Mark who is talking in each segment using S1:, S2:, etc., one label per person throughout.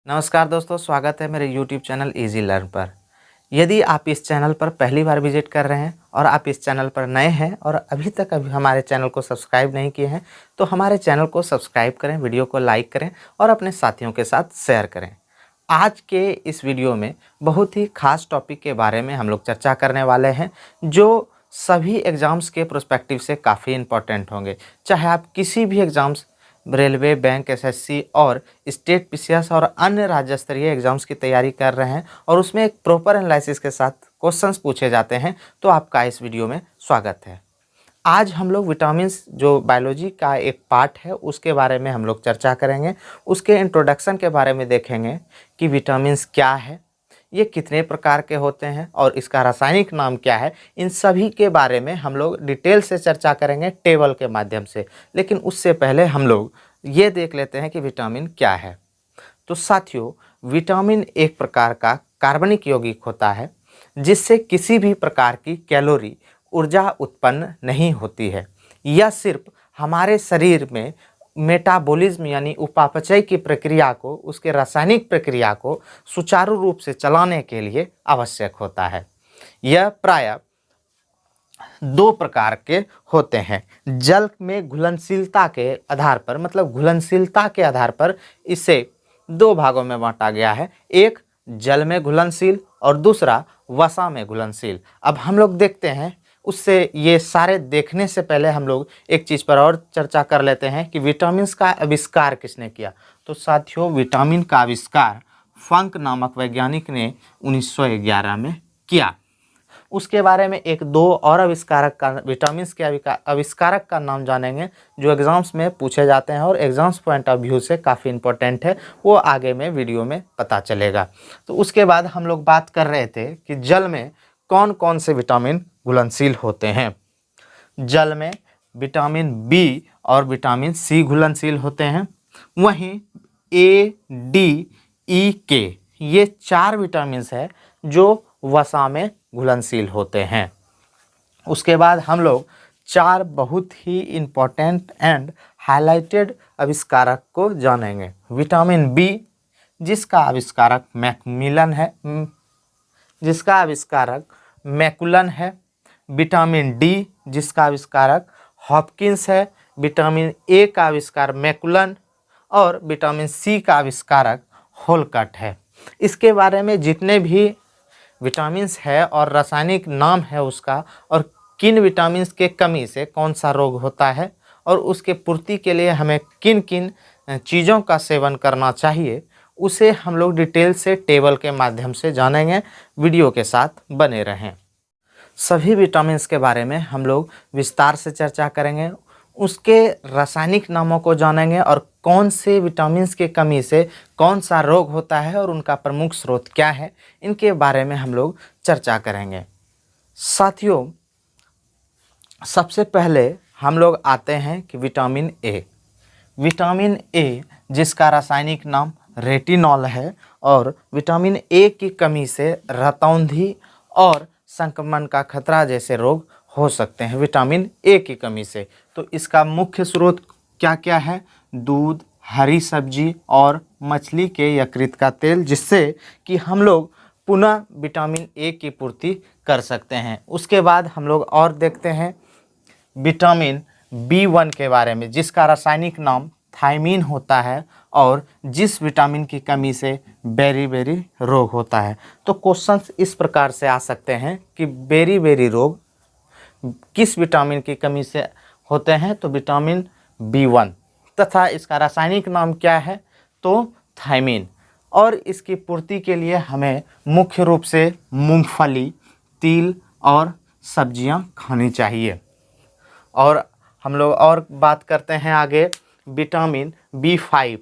S1: नमस्कार दोस्तों, स्वागत है मेरे YouTube चैनल इजी लर्न पर। यदि आप इस चैनल पर पहली बार विजिट कर रहे हैं और आप इस चैनल पर नए हैं और अभी तक हमारे चैनल को सब्सक्राइब नहीं किए हैं तो हमारे चैनल को सब्सक्राइब करें, वीडियो को लाइक करें और अपने साथियों के साथ शेयर करें। आज के इस वीडियो में बहुत ही खास टॉपिक के बारे में हम लोग चर्चा करने वाले हैं जो सभी एग्ज़ाम्स के प्रोस्पेक्टिव से काफ़ी इम्पोर्टेंट होंगे। चाहे आप किसी भी एग्ज़ाम्स, रेलवे, बैंक, एसएससी और स्टेट पीसीएस और अन्य राज्य स्तरीय एग्ज़ाम्स की तैयारी कर रहे हैं और उसमें एक प्रॉपर एनालिसिस के साथ क्वेश्चंस पूछे जाते हैं, तो आपका इस वीडियो में स्वागत है। आज हम लोग विटामिन्स जो बायोलॉजी का एक पार्ट है उसके बारे में हम लोग चर्चा करेंगे। उसके इंट्रोडक्शन के बारे में देखेंगे कि विटामिन्स क्या है, ये कितने प्रकार के होते हैं और इसका रासायनिक नाम क्या है। इन सभी के बारे में हम लोग डिटेल से चर्चा करेंगे टेबल के माध्यम से। लेकिन उससे पहले हम लोग ये देख लेते हैं कि विटामिन क्या है। तो साथियों, विटामिन एक प्रकार का कार्बनिक यौगिक होता है जिससे किसी भी प्रकार की कैलोरी, ऊर्जा उत्पन्न नहीं होती है। यह सिर्फ हमारे शरीर में मेटाबॉलिज्म यानी उपापचय की प्रक्रिया को, उसके रासायनिक प्रक्रिया को सुचारू रूप से चलाने के लिए आवश्यक होता है। यह प्रायः दो प्रकार के होते हैं। जल में घुलनशीलता के आधार पर, मतलब घुलनशीलता के आधार पर इसे दो भागों में बांटा गया है। एक जल में घुलनशील और दूसरा वसा में घुलनशील। अब हम लोग देखते हैं, उससे ये सारे देखने से पहले हम लोग एक चीज़ पर और चर्चा कर लेते हैं कि विटामिन्स का आविष्कार किसने किया। तो साथियों, विटामिन का आविष्कार फंक नामक वैज्ञानिक ने 1911 में किया। उसके बारे में एक दो और आविष्कारक का, विटामिन्स के आविष्कारक का नाम जानेंगे जो एग्ज़ाम्स में पूछे जाते हैं और एग्ज़ाम्स पॉइंट ऑफ व्यू से काफ़ी इंपॉर्टेंट है। वो आगे में वीडियो में पता चलेगा। तो उसके बाद हम लोग बात कर रहे थे कि जल में कौन कौन से विटामिन घुलनशील होते हैं। जल में विटामिन बी और विटामिन सी घुलनशील होते हैं। वहीं ए, डी, ई, के ये चार विटामिन्स हैं जो वसा में घुलनशील होते हैं। उसके बाद हम लोग चार बहुत ही इम्पोर्टेंट एंड हाईलाइटेड आविष्कारक को जानेंगे। विटामिन बी जिसका आविष्कारक मैकुलन है। विटामिन डी जिसका आविष्कारक हॉपकिंस है। विटामिन ए का आविष्कार मैकुलन और विटामिन सी का आविष्कारक होलकट है। इसके बारे में जितने भी विटामिन्स है और रासायनिक नाम है उसका, और किन विटामिन्स के कमी से कौन सा रोग होता है और उसके पूर्ति के लिए हमें किन किन चीज़ों का सेवन करना चाहिए, उसे हम लोग डिटेल से टेबल के माध्यम से जानेंगे। वीडियो के साथ बने रहें। सभी विटामिन्स के बारे में हम लोग विस्तार से चर्चा करेंगे, उसके रासायनिक नामों को जानेंगे और कौन से विटामिन्स के कमी से कौन सा रोग होता है और उनका प्रमुख स्रोत क्या है, इनके बारे में हम लोग चर्चा करेंगे। साथियों, सबसे पहले हम लोग आते हैं कि विटामिन ए। विटामिन ए जिसका रासायनिक नाम रेटिनॉल है और विटामिन ए की कमी से रतौंधी और संक्रमण का खतरा जैसे रोग हो सकते हैं विटामिन ए की कमी से। तो इसका मुख्य स्रोत क्या क्या है? दूध, हरी सब्जी और मछली के यकृत का तेल, जिससे कि हम लोग पुनः विटामिन ए की पूर्ति कर सकते हैं। उसके बाद हम लोग और देखते हैं विटामिन बी1 के बारे में जिसका रासायनिक नाम थायमीन होता है और जिस विटामिन की कमी से बेरी रोग होता है। तो क्वेश्चंस इस प्रकार से आ सकते हैं कि बेरी रोग किस विटामिन की कमी से होते हैं? तो विटामिन बी1, तथा इसका रासायनिक नाम क्या है? तो थायमीन। और इसकी पूर्ति के लिए हमें मुख्य रूप से मूंगफली, तिल और सब्जियां खानी चाहिए। और हम लोग और बात करते हैं आगे विटामिन बी5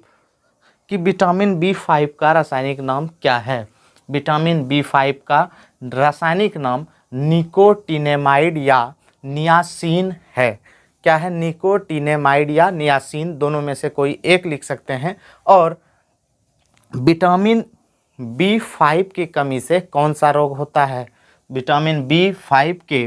S1: कि विटामिन बी5 का रासायनिक नाम क्या है। विटामिन बी5 का रासायनिक नाम निकोटिनेमाइड या नियासिन है। क्या है? निकोटिनेमाइड या नियासिन, दोनों में से कोई एक लिख सकते हैं। और विटामिन बी5 की कमी से कौन सा रोग होता है? विटामिन बी5 के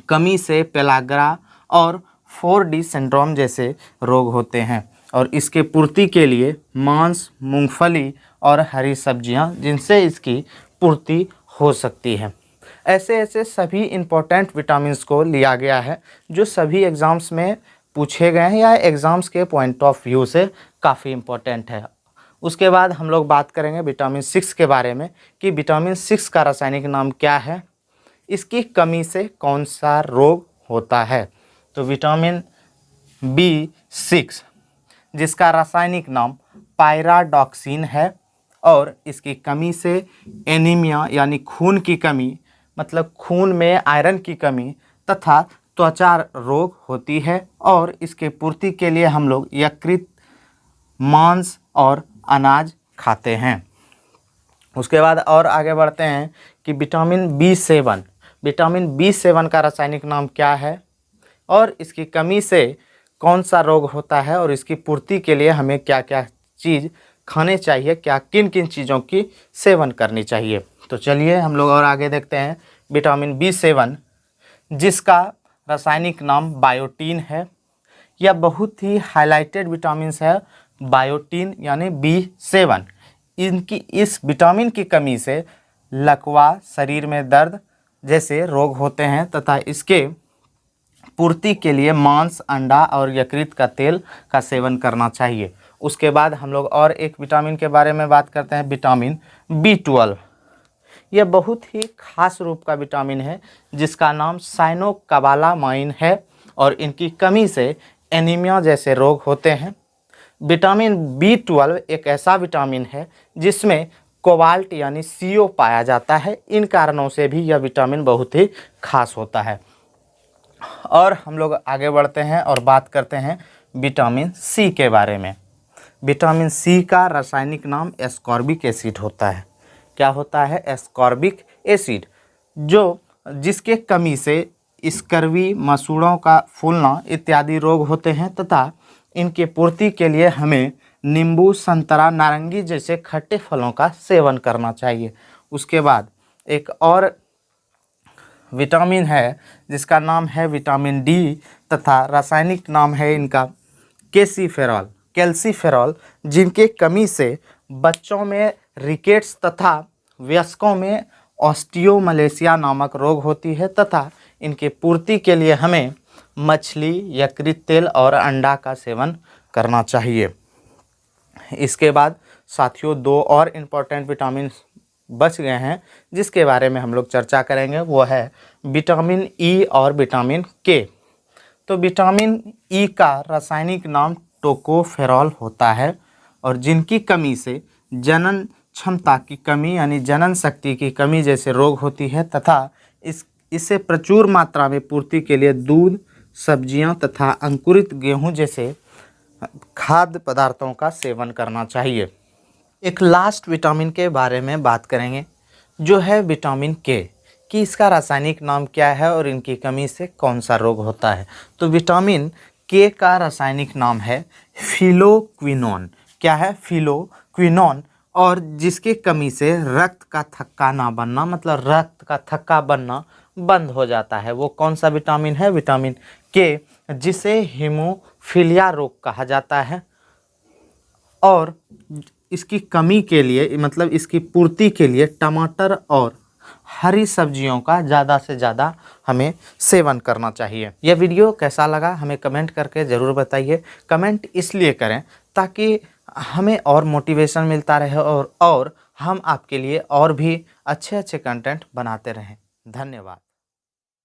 S1: कमी से पेलाग्रा और 4D सिंड्रोम जैसे रोग होते हैं। और इसके पूर्ति के लिए मांस, मूंगफली और हरी सब्जियां जिनसे इसकी पूर्ति हो सकती है। ऐसे ऐसे सभी इम्पोर्टेंट विटामिन्स को लिया गया है जो सभी एग्ज़ाम्स में पूछे गए हैं या एग्ज़ाम्स के पॉइंट ऑफ व्यू से काफ़ी इम्पोर्टेंट है। उसके बाद हम लोग बात करेंगे विटामिन 6 के बारे में कि विटामिन 6 का रासायनिक नाम क्या है, इसकी कमी से कौन सा रोग होता है। तो विटामिन B6 जिसका रासायनिक नाम पायराडॉक्सिन है और इसकी कमी से एनीमिया यानी खून की कमी, मतलब खून में आयरन की कमी तथा त्वचा रोग होती है और इसके पूर्ति के लिए हम लोग यकृत, मांस और अनाज खाते हैं। उसके बाद और आगे बढ़ते हैं कि विटामिन B7 का रासायनिक नाम क्या है और इसकी कमी से कौन सा रोग होता है और इसकी पूर्ति के लिए हमें क्या क्या चीज़ खाने चाहिए, क्या किन किन चीज़ों की सेवन करनी चाहिए। तो चलिए हम लोग और आगे देखते हैं विटामिन B7 जिसका रासायनिक नाम बायोटीन है। यह बहुत ही हाईलाइटेड विटामिन्स है बायोटीन यानी B7। इनकी इस विटामिन की कमी से लकवा, शरीर में दर्द जैसे रोग होते हैं तथा इसके पूर्ति के लिए मांस, अंडा और यकृत का तेल का सेवन करना चाहिए। उसके बाद हम लोग और एक विटामिन के बारे में बात करते हैं, विटामिन B12। यह बहुत ही खास रूप का विटामिन है जिसका नाम साइनोकोबालामाइन है और इनकी कमी से एनीमिया जैसे रोग होते हैं। विटामिन B12 एक ऐसा विटामिन है जिसमें कोबाल्ट यानी CO पाया जाता है। इन कारणों से भी यह विटामिन बहुत ही खास होता है। और हम लोग आगे बढ़ते हैं और बात करते हैं विटामिन C के बारे में। विटामिन C का रासायनिक नाम एस्कॉर्बिक एसिड होता है। क्या होता है? एस्कॉर्बिक एसिड, जिसके कमी से स्कर्वी, मसूड़ों का फूलना इत्यादि रोग होते हैं तथा इनके पूर्ति के लिए हमें नींबू, संतरा, नारंगी जैसे खट्टे फलों का सेवन करना चाहिए। उसके बाद एक और विटामिन है जिसका नाम है विटामिन D तथा रासायनिक नाम है इनका कैल्सीफेरॉल, जिनके कमी से बच्चों में रिकेट्स तथा वयस्कों में ऑस्टियोमलेशिया नामक रोग होती है तथा इनके पूर्ति के लिए हमें मछली, यकृत तेल और अंडा का सेवन करना चाहिए। इसके बाद साथियों दो और इम्पोर्टेंट विटामिन बच गए हैं जिसके बारे में हम लोग चर्चा करेंगे, वो है विटामिन E और विटामिन K। तो विटामिन E का रासायनिक नाम टोकोफेरॉल होता है और जिनकी कमी से जनन क्षमता की कमी यानी जनन शक्ति की कमी जैसे रोग होती है तथा इससे प्रचुर मात्रा में पूर्ति के लिए दूध, सब्जियां तथा अंकुरित गेहूं जैसे खाद्य पदार्थों का सेवन करना चाहिए। एक लास्ट विटामिन के बारे में बात करेंगे जो है विटामिन K कि इसका रासायनिक नाम क्या है और इनकी कमी से कौन सा रोग होता है। तो विटामिन K का रासायनिक नाम है फिलोक्विनोन। क्या है? फिलोक्विनोन। और जिसकी कमी से रक्त का थक्का ना बनना, मतलब रक्त का थक्का बनना बंद हो जाता है। वो कौन सा विटामिन है? विटामिन K, जिसे हीमोफीलिया रोग कहा जाता है। और इसकी कमी के लिए, मतलब इसकी पूर्ति के लिए टमाटर और हरी सब्जियों का ज़्यादा से ज़्यादा हमें सेवन करना चाहिए। यह वीडियो कैसा लगा हमें कमेंट करके ज़रूर बताइए। कमेंट इसलिए करें ताकि हमें और मोटिवेशन मिलता रहे और हम आपके लिए और भी अच्छे अच्छे कंटेंट बनाते रहें। धन्यवाद।